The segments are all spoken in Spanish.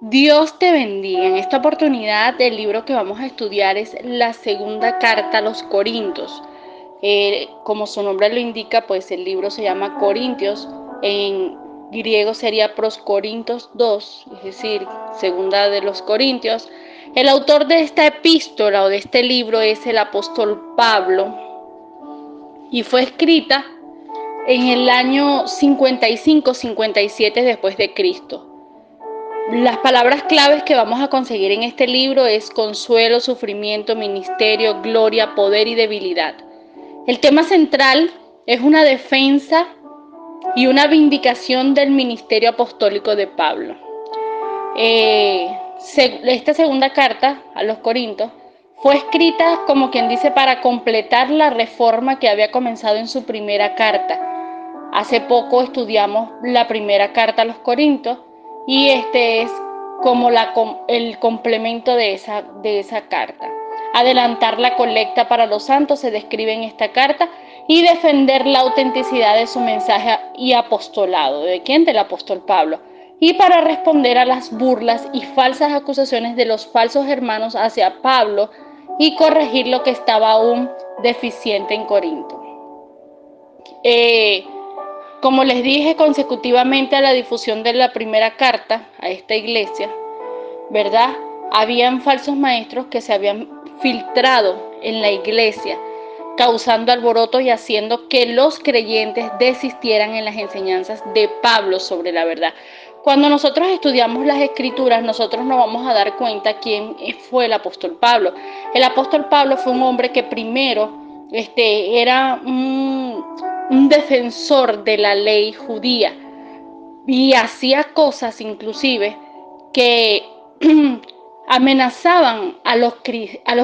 Dios te bendiga. En esta oportunidad el libro que vamos a estudiar es la segunda carta a los Corintios. Como su nombre lo indica, pues el libro se llama Corintios. En griego sería Pros Corintios 2, es decir, segunda de los Corintios. El autor de esta epístola o de este libro es el apóstol Pablo y fue escrita en el año 55-57 después de Cristo. Las palabras claves que vamos a conseguir en este libro es consuelo, sufrimiento, ministerio, gloria, poder y debilidad. El tema central es una defensa y una vindicación del ministerio apostólico de Pablo. Esta segunda carta a los Corintios fue escrita, como quien dice, para completar la reforma que había comenzado en su primera carta. Hace poco estudiamos la primera carta a los Corintios y este es como el complemento de esa carta. Adelantar la colecta para los santos se describe en esta carta y defender la autenticidad de su mensaje y apostolado. ¿De quién? Del apóstol Pablo. Y para responder a las burlas y falsas acusaciones de los falsos hermanos hacia Pablo y corregir lo que estaba aún deficiente en Corinto. Como les dije, consecutivamente a la difusión de la primera carta a esta iglesia, ¿verdad? Habían falsos maestros que se habían filtrado en la iglesia, causando alboroto y haciendo que los creyentes desistieran en las enseñanzas de Pablo sobre la verdad. Cuando nosotros estudiamos las escrituras, nosotros nos vamos a dar cuenta quién fue el apóstol Pablo. El apóstol Pablo fue un hombre que primero era un defensor de la ley judía y hacía cosas inclusive que amenazaban a los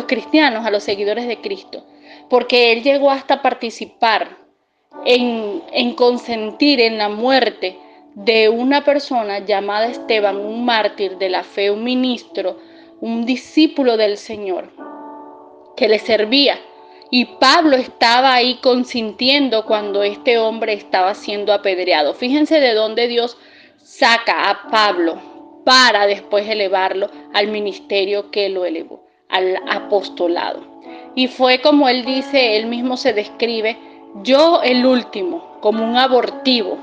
cristianos, a los seguidores de Cristo, porque él llegó hasta participar en consentir en la muerte de una persona llamada Esteban, un mártir de la fe, un ministro, un discípulo del Señor, que le servía. Y Pablo estaba ahí consintiendo cuando este hombre estaba siendo apedreado. Fíjense de dónde Dios saca a Pablo para después elevarlo al ministerio que lo elevó, al apostolado. Y fue como él dice, él mismo se describe, yo el último, como un abortivo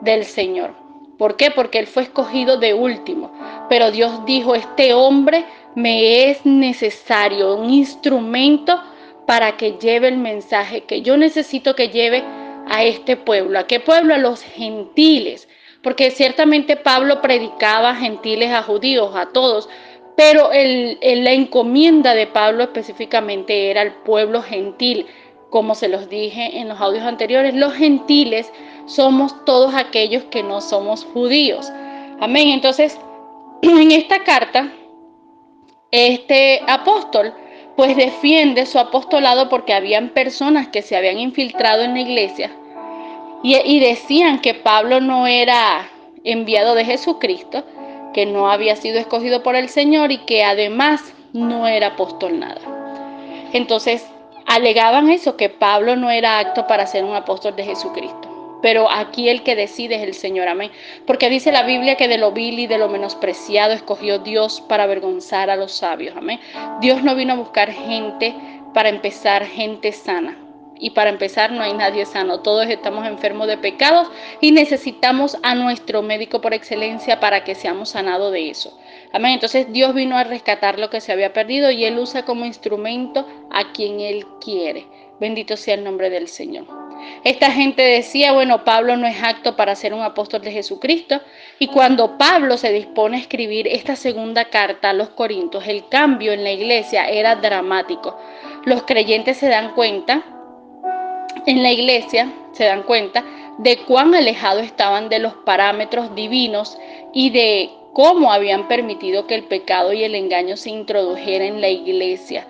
del Señor. ¿Por qué? Porque él fue escogido de último. Pero Dios dijo, este hombre me es necesario, un instrumento para que lleve el mensaje que yo necesito que lleve a este pueblo. ¿A qué pueblo? A los gentiles. Porque ciertamente Pablo predicaba a gentiles, a judíos, a todos. Pero la encomienda de Pablo específicamente era al pueblo gentil. Como se los dije en los audios anteriores, los gentiles somos todos aquellos que no somos judíos. Amén. Entonces, en esta carta, este apóstol pues defiende su apostolado porque habían personas que se habían infiltrado en la iglesia y decían que Pablo no era enviado de Jesucristo, que no había sido escogido por el Señor y que además no era apóstol nada. Entonces alegaban eso, que Pablo no era apto para ser un apóstol de Jesucristo. Pero aquí el que decide es el Señor, amén. Porque dice la Biblia que de lo vil y de lo menospreciado escogió Dios para avergonzar a los sabios, amén. Dios no vino a buscar gente para empezar, gente sana. Y para empezar no hay nadie sano, todos estamos enfermos de pecados y necesitamos a nuestro médico por excelencia para que seamos sanados de eso. Amén. Entonces Dios vino a rescatar lo que se había perdido y Él usa como instrumento a quien Él quiere. Bendito sea el nombre del Señor. Esta gente decía, bueno, Pablo no es apto para ser un apóstol de Jesucristo. Y cuando Pablo se dispone a escribir esta segunda carta a los Corintios, el cambio en la iglesia era dramático. Los creyentes se dan cuenta, en la iglesia se dan cuenta de cuán alejados estaban de los parámetros divinos y de cómo habían permitido que el pecado y el engaño se introdujera en la iglesia.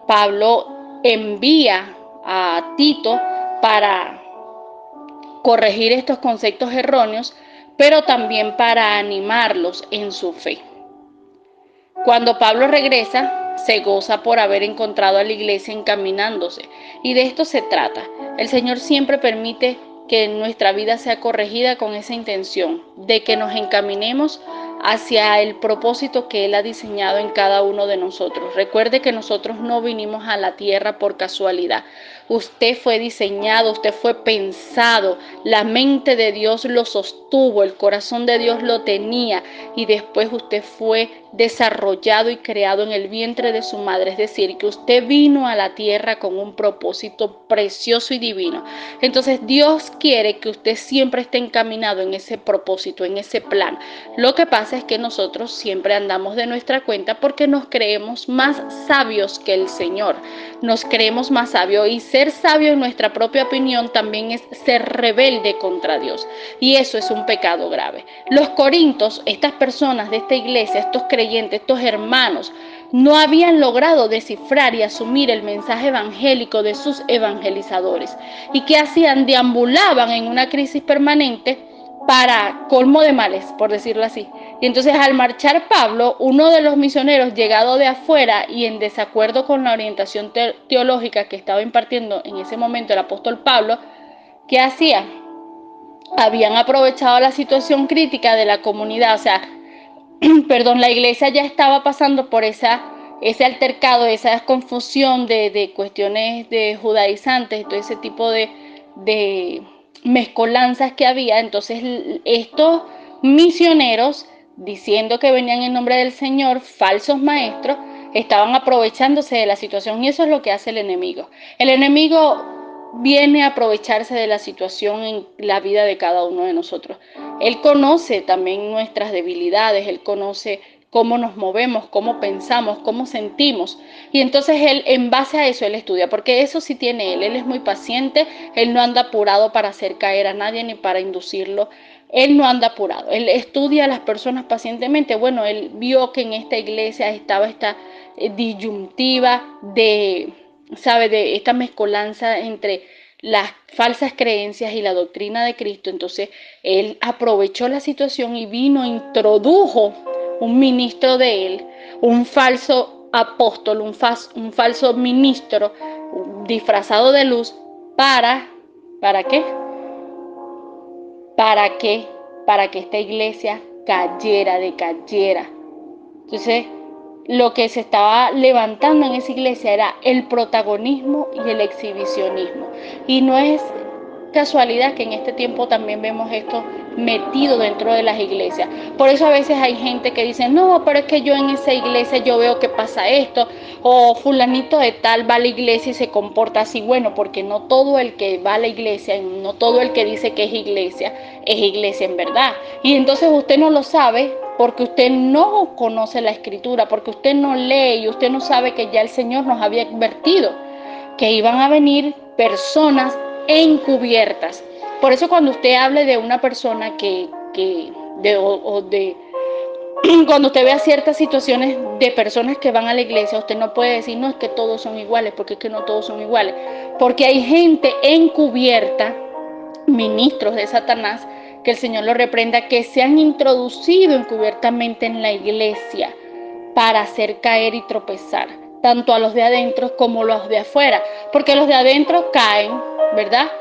Pablo envía a Tito para corregir estos conceptos erróneos, pero también para animarlos en su fe. Cuando Pablo regresa, se goza por haber encontrado a la iglesia encaminándose, y de esto se trata. El Señor siempre permite que nuestra vida sea corregida con esa intención, de que nos encaminemos hacia el propósito que Él ha diseñado en cada uno de nosotros. Recuerde que nosotros no vinimos a la tierra por casualidad. Usted fue diseñado, usted fue pensado, la mente de Dios lo sostuvo, el corazón de Dios lo tenía y después usted fue desarrollado y creado en el vientre de su madre. Es decir, que usted vino a la tierra con un propósito precioso y divino. Entonces Dios quiere que usted siempre esté encaminado en ese propósito, en ese plan. Lo que pasa es que nosotros siempre andamos de nuestra cuenta porque nos creemos más sabios que el Señor. Nos creemos más sabios y ser sabio en nuestra propia opinión también es ser rebelde contra Dios. Y eso es un pecado grave. Los corintios, estas personas de esta iglesia, estos creyentes, estos hermanos, no habían logrado descifrar y asumir el mensaje evangélico de sus evangelizadores. ¿Y qué hacían? Deambulaban en una crisis permanente para colmo de males, por decirlo así. Y entonces al marchar Pablo, uno de los misioneros llegado de afuera y en desacuerdo con la orientación teológica que estaba impartiendo en ese momento el apóstol Pablo, ¿qué hacía? Habían aprovechado la situación crítica de la comunidad, o sea, la iglesia ya estaba pasando por ese altercado, esa confusión de cuestiones de judaizantes, todo ese tipo de mezcolanzas que había. Entonces estos misioneros, diciendo que venían en nombre del Señor, falsos maestros, estaban aprovechándose de la situación y eso es lo que hace el enemigo. El enemigo viene a aprovecharse de la situación en la vida de cada uno de nosotros. Él conoce también nuestras debilidades, Él conoce cómo nos movemos, cómo pensamos, cómo sentimos. Y entonces Él, en base a eso, Él estudia, porque eso sí tiene Él es muy paciente, Él no anda apurado para hacer caer a nadie ni para inducirlo. Él no anda apurado, Él estudia a las personas pacientemente. Bueno, Él vio que en esta iglesia estaba esta disyuntiva de esta mezcolanza entre las falsas creencias y la doctrina de Cristo. Entonces Él aprovechó la situación y vino, introdujo un ministro de Él, un falso apóstol, un falso ministro disfrazado de luz. ¿Para qué? ¿Para qué? Para que esta iglesia decayera. Entonces, lo que se estaba levantando en esa iglesia era el protagonismo y el exhibicionismo. Y no es casualidad que en este tiempo también vemos esto metido dentro de las iglesias. Por eso a veces hay gente que dice, no, pero es que yo en esa iglesia yo veo que pasa esto, o fulanito de tal va a la iglesia y se comporta así. Bueno, porque no todo el que va a la iglesia, no todo el que dice que es iglesia en verdad. Y entonces usted no lo sabe porque usted no conoce la escritura, porque usted no lee y usted no sabe que ya el Señor nos había advertido que iban a venir personas encubiertas. Por eso cuando usted hable de una persona cuando usted vea ciertas situaciones de personas que van a la iglesia, usted no puede decir, no, es que todos son iguales, porque es que no todos son iguales. Porque hay gente encubierta, ministros de Satanás, que el Señor lo reprenda, que se han introducido encubiertamente en la iglesia para hacer caer y tropezar tanto a los de adentro como los de afuera, porque los de adentro caen, ¿verdad?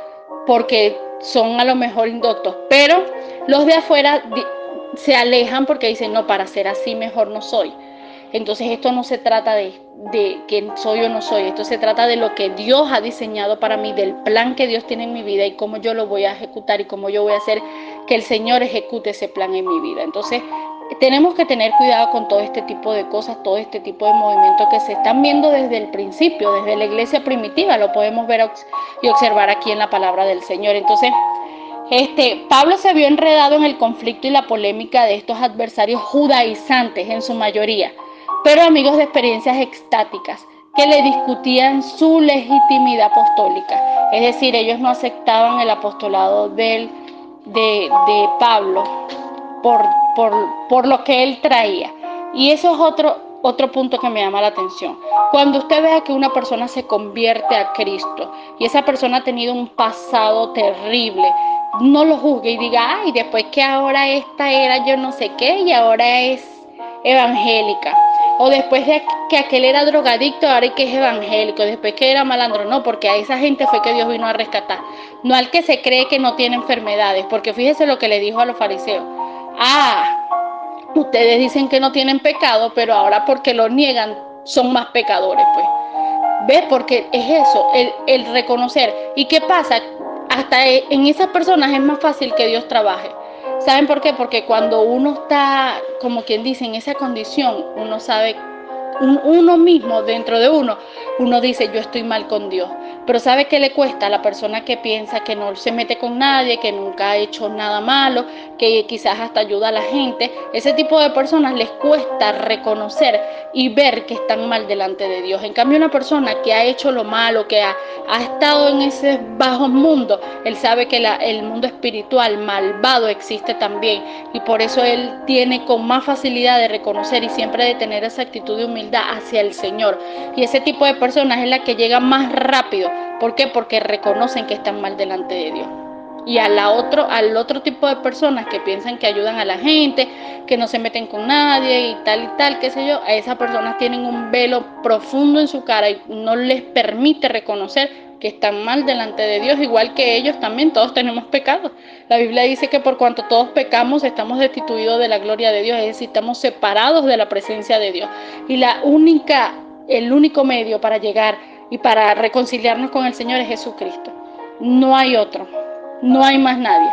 Porque son a lo mejor indoctos, pero los de afuera se alejan porque dicen, no, para ser así mejor no soy. Entonces esto no se trata de que soy o no soy, esto se trata de lo que Dios ha diseñado para mí, del plan que Dios tiene en mi vida y cómo yo lo voy a ejecutar y cómo yo voy a hacer que el Señor ejecute ese plan en mi vida. Entonces tenemos que tener cuidado con todo este tipo de cosas, todo este tipo de movimientos que se están viendo desde el principio, desde la iglesia primitiva, lo podemos ver y observar aquí en la palabra del Señor. Entonces, Pablo se vio enredado en el conflicto y la polémica de estos adversarios judaizantes en su mayoría, pero amigos de experiencias extáticas que le discutían su legitimidad apostólica. Es decir, ellos no aceptaban el apostolado de Pablo por lo que él traía. Y eso es otro punto que me llama la atención. Cuando usted vea que una persona se convierte a Cristo y esa persona ha tenido un pasado terrible, no lo juzgue y diga, ay, después que ahora esta era yo no sé qué y ahora es evangélica. O después de que aquel era drogadicto, ahora que es evangélico. Después que era malandro, no, porque a esa gente fue que Dios vino a rescatar. No al que se cree que no tiene enfermedades, porque fíjese lo que le dijo a los fariseos. Ustedes dicen que no tienen pecado, pero ahora porque lo niegan son más pecadores, pues. ¿Ves? Porque es eso, el reconocer. ¿Y qué pasa? Hasta en esas personas es más fácil que Dios trabaje. ¿Saben por qué? Porque cuando uno está, como quien dice, en esa condición, uno sabe, uno mismo, dentro de uno dice, yo estoy mal con Dios. Pero ¿sabe qué le cuesta a la persona que piensa que no se mete con nadie, que nunca ha hecho nada malo, que quizás hasta ayuda a la gente? Ese tipo de personas les cuesta reconocer y ver que están mal delante de Dios. En cambio, una persona que ha hecho lo malo, que ha estado en ese bajo mundo, él sabe que el mundo espiritual malvado existe también, y por eso él tiene con más facilidad de reconocer y siempre de tener esa actitud de humildad hacia el Señor. Y ese tipo de personas es la que llega más rápido. ¿Por qué? Porque reconocen que están mal delante de Dios. Y al otro tipo de personas que piensan que ayudan a la gente, que no se meten con nadie y tal, qué sé yo, a esas personas tienen un velo profundo en su cara y no les permite reconocer que están mal delante de Dios, igual que ellos también. Todos tenemos pecados. La Biblia dice que por cuanto todos pecamos estamos destituidos de la gloria de Dios, es decir, estamos separados de la presencia de Dios. Y el único medio para llegar y para reconciliarnos con el Señor es Jesucristo. No hay otro, no hay más nadie.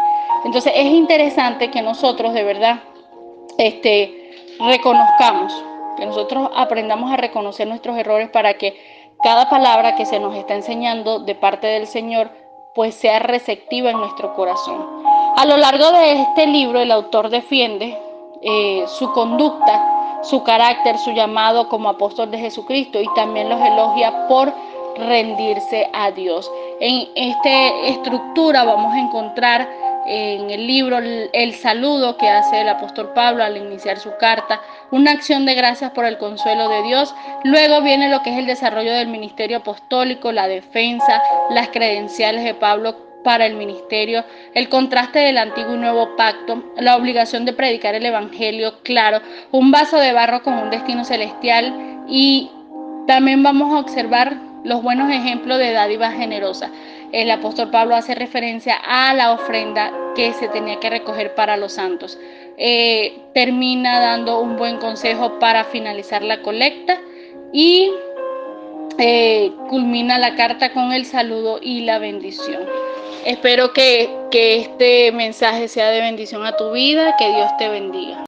Entonces es interesante que nosotros de verdad reconozcamos, que nosotros aprendamos a reconocer nuestros errores para que cada palabra que se nos está enseñando de parte del Señor pues sea receptiva en nuestro corazón. A lo largo de este libro el autor defiende su conducta, su carácter, su llamado como apóstol de Jesucristo, y también los elogia por rendirse a Dios. En esta estructura vamos a encontrar en el libro el saludo que hace el apóstol Pablo al iniciar su carta, una acción de gracias por el consuelo de Dios. Luego viene lo que es el desarrollo del ministerio apostólico, la defensa, las credenciales de Pablo para el ministerio, el contraste del antiguo y nuevo pacto, la obligación de predicar el evangelio, claro, un vaso de barro con un destino celestial, y también vamos a observar los buenos ejemplos de dádiva generosa. El apóstol Pablo hace referencia a la ofrenda que se tenía que recoger para los santos. Termina dando un buen consejo para finalizar la colecta y culmina la carta con el saludo y la bendición. Espero que este mensaje sea de bendición a tu vida. Que Dios te bendiga.